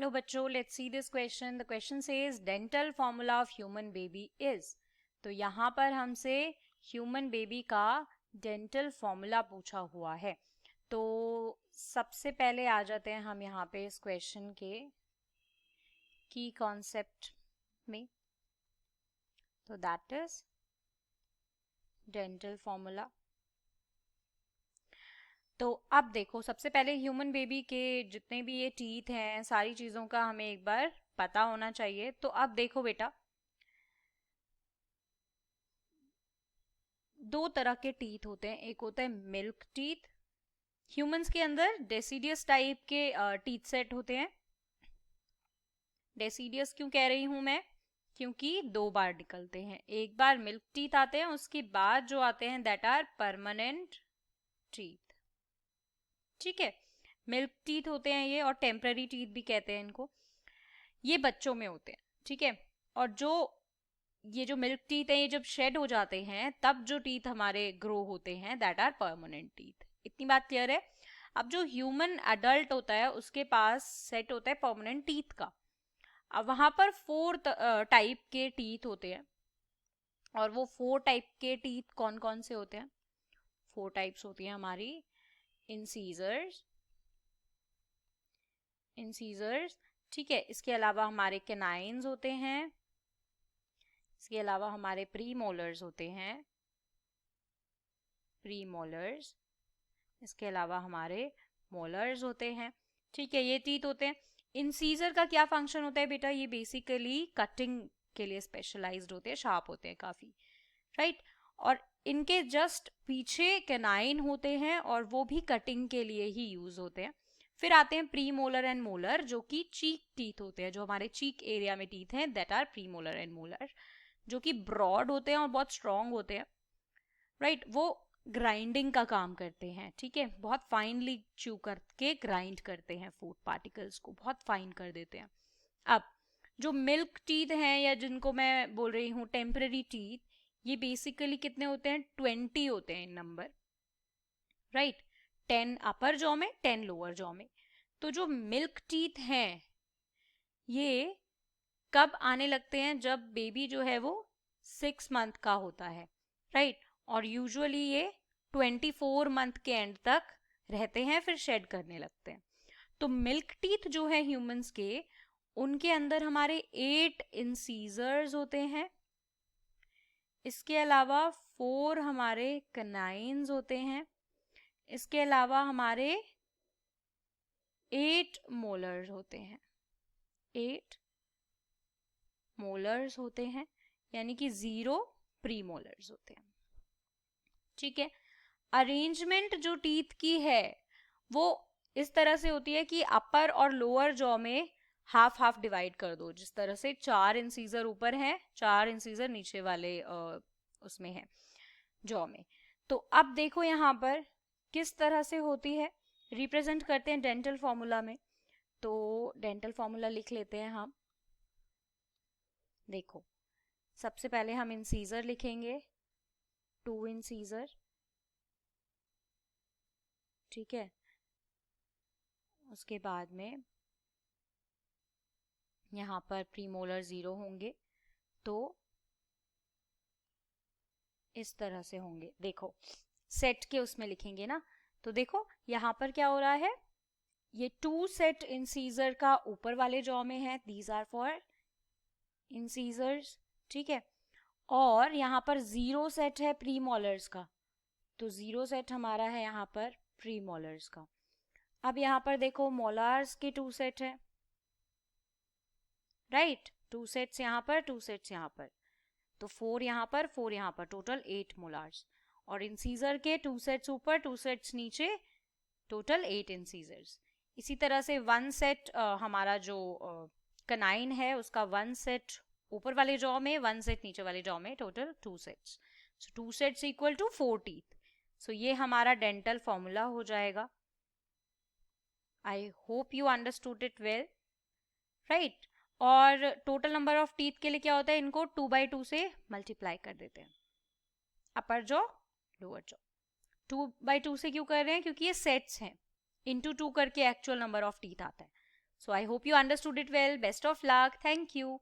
Hello बच्चों, let's see this question. The question says dental formula of human baby is. तो यहाँ पर हमसे human baby का dental formula पूछा हुआ है. तो सबसे पहले आ जाते हैं हम यहाँ पे इस question के key concept में. तो that is dental formula. तो अब देखो, सबसे पहले ह्यूमन बेबी के जितने भी ये टीथ हैं, सारी चीज़ों का हमें एक बार पता होना चाहिए. तो अब देखो बेटा, दो तरह के टीथ होते हैं. एक होता है मिल्क टीथ. ह्यूमंस के अंदर डेसिडियस टाइप के टीथ सेट होते हैं. डेसिडियस क्यों कह रही हूं मैं? क्योंकि दो बार निकलते हैं. एक बार मिल्क टीथ आते हैं, उसके बाद जो आते हैं दैट आर परमानेंट टीथ. ठीक है, मिल्क टीथ होते हैं ये, और टेम्पररी टीथ भी कहते हैं इनको. ये बच्चों में होते हैं. ठीक है, और जो ये जो मिल्क टीथ है, ये जब शेड हो जाते हैं तब जो टीथ हमारे ग्रो होते हैं दैट आर परमानेंट टीथ. इतनी बात क्लियर है? अब जो ह्यूमन अडल्ट होता है उसके पास सेट होता है परमानेंट टीथ का. अब वहां पर 4 टाइप के टीथ होते हैं. और वो 4 टाइप के टीथ कौन कौन से होते हैं? 4 टाइप्स होती हैं हमारी. इंसीजर्स, ठीक है. इसके अलावा हमारे कैनाइन्स होते हैं. इसके अलावा हमारे प्रीमोलर्स होते हैं, प्रीमोलर्स. इसके अलावा हमारे मोलर्स होते हैं. ठीक है, ये टीथ होते हैं. इंसीजर का क्या फंक्शन होता है बेटा? ये बेसिकली कटिंग के लिए स्पेशलाइज्ड होते हैं, शार्प होते हैं काफी, राइट. और इनके जस्ट पीछे कैनाइन होते हैं और वो भी कटिंग के लिए ही यूज होते हैं. फिर आते हैं प्री मोलर एंड मोलर, जो कि चीक टीथ होते हैं. जो हमारे चीक एरिया में टीथ हैं that are premolar and molar, जो कि ब्रॉड होते हैं और बहुत स्ट्रांग होते हैं, राइट. वो ग्राइंडिंग का काम करते हैं. ठीक है, बहुत फाइनली च्यू करके ग्राइंड करते हैं फूड पार्टिकल्स को, बहुत फाइन कर देते हैं. अब जो मिल्क टीथ हैं, या जिनको मैं बोल रही हूँ टेम्पररी टीथ, ये बेसिकली कितने होते हैं? 20 होते हैं इन नंबर, राइट. 10 अपर जॉ में, 10 लोअर जॉ में. तो जो मिल्क टीथ हैं ये कब आने लगते हैं? जब बेबी जो है वो 6 मंथ का होता है, राइट. और यूजुअली ये 24 मंथ के एंड तक रहते हैं, फिर शेड करने लगते हैं. तो मिल्क टीथ जो है ह्यूमंस के, उनके अंदर हमारे 8 इंसीजर्स होते हैं. इसके अलावा 4 हमारे कैनाइन्स होते हैं. इसके अलावा हमारे 8 मोलर्स होते हैं. 8 मोलर्स होते हैं, यानी कि 0 प्री मोलर्स होते हैं. ठीक है. अरेंजमेंट जो टीथ की है वो इस तरह से होती है कि अपर और लोअर जॉ में हाफ हाफ डिवाइड कर दो. जिस तरह से 4 इंसीजर ऊपर है, 4 इंसीजर नीचे वाले उसमें है, जॉ में. तो अब देखो यहाँ पर किस तरह से होती है, रिप्रेजेंट करते हैं डेंटल फॉर्मूला में. तो डेंटल फॉर्मूला लिख लेते हैं हम. देखो, सबसे पहले हम इंसीजर लिखेंगे, 2 इंसीजर. ठीक है, उसके बाद में यहाँ पर प्रीमोलर 0 होंगे, तो इस तरह से होंगे. देखो, सेट के उसमें लिखेंगे ना. तो देखो यहाँ पर क्या हो रहा है, ये 2 सेट इंसीजर का ऊपर वाले जॉ में है, दीज आर फॉर इंसीजर्स. ठीक है, और यहाँ पर 0 सेट है प्रीमोलर्स का, तो 0 सेट हमारा है यहाँ पर प्रीमोलर्स का. अब यहाँ पर देखो मोलार्स के 2 सेट है, राइट. 2 सेट्स यहाँ पर, 2 सेट्स यहाँ पर, तो 4 यहाँ पर, 4 यहाँ पर, टोटल 8 मोलार्स. और इंसीजर के 2 सेट्स ऊपर, 2 सेट्स नीचे, टोटल 8 इंसीजर्स. इसी तरह से 1 सेट हमारा जो कनाइन है उसका 1 सेट ऊपर वाले जॉ में, 1 सेट नीचे वाले जॉ में, total 2 sets. So 2 sets equal to 4 teeth. So ये हमारा डेंटल फॉर्मूला हो जाएगा. I hope you understood it well, right. और टोटल नंबर ऑफ टीथ के लिए क्या होता है, इनको 2/2 से मल्टीप्लाई कर देते हैं, अपर जॉ लोअर जॉ. 2/2 से क्यों कर रहे हैं? क्योंकि ये सेट्स हैं, इंटू 2 करके एक्चुअल नंबर ऑफ टीथ आता है. So I hope you understood it well. Best of luck. Thank you.